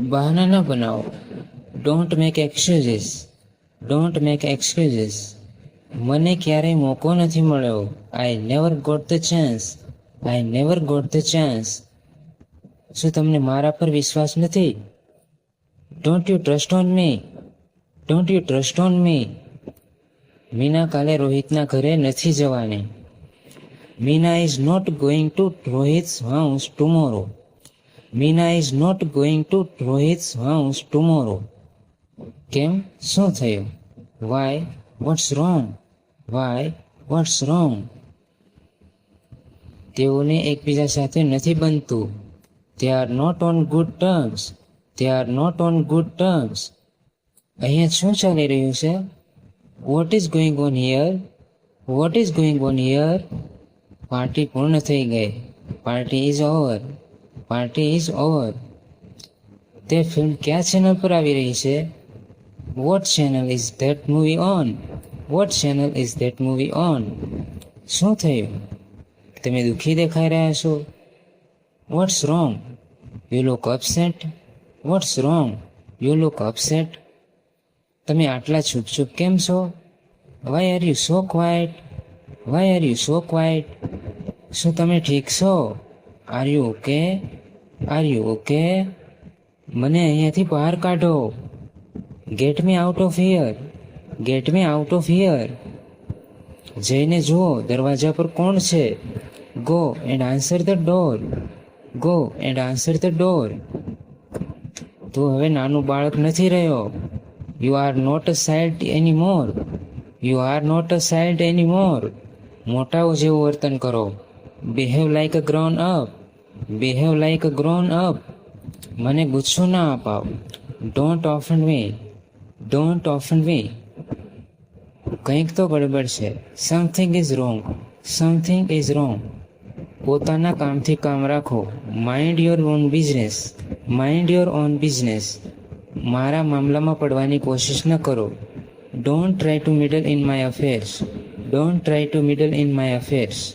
બહાના ન બનાવો. Don't make excuses. Don't make excuses. મને ક્યારેય મોકો નથી મળ્યો. I never got the chance. I never got the chance. શું તમને મારા પર વિશ્વાસ નથી? Don't you trust on me. Don't you trust on me. Meena કાલે રોહિતના ઘરે નથી જવાની. Meena is not going to Rohit's house tomorrow. Meena is not going to Rohit's house tomorrow. કેમ? શું થયું? Why? What's wrong? Why? What's wrong? તેઓને એકબીજા સાથે નથી બનતું. They are not on good terms. They are not on good terms. અહીંયા શું ચાલી રહ્યું છે? What is going on here? What is going on here? Party પૂર્ણ થઈ ગઈ. Party is over. Party is over. તે ફિલ્મ કયા ચેનલ પર આવી રહી છે? What channel is that movie on? What channel is that movie on? શું થયું? તમે દુઃખી દેખાઈ રહ્યા છો. Watts wrong? You look upset. What's wrong? You look upset. તમે આટલા ચૂપ કેમ છો? Why are you so quiet? Why are you so quiet? શું તમે ઠીક છો? Are you okay? Are you okay? મને અહીંયાથી બહાર કાઢો. Get me out of here. Get me out of here. જઈને જુઓ દરવાજા પર કોણ છે. Go and answer the door. Go and answer the door. તું હવે નાનું બાળક નથી રહ્યો. You are not a child any more. You are not a child any more. મોટાઓ જેવું વર્તન કરો. Behave like a grown up. Behave like a grown up. મને ગુસ્સો ના અપાવ. Don't offend me. Don't offend me. કંઈક તો ગડબડ છે. Something is wrong. Something is wrong. પોતાના કામથી કામ રાખો. Mind your own business. Mind your own business. મારા મામલામાં પડવાની કોશિશ ન કરો. Don't try two middle in my affairs. Don't try two middle in my affairs.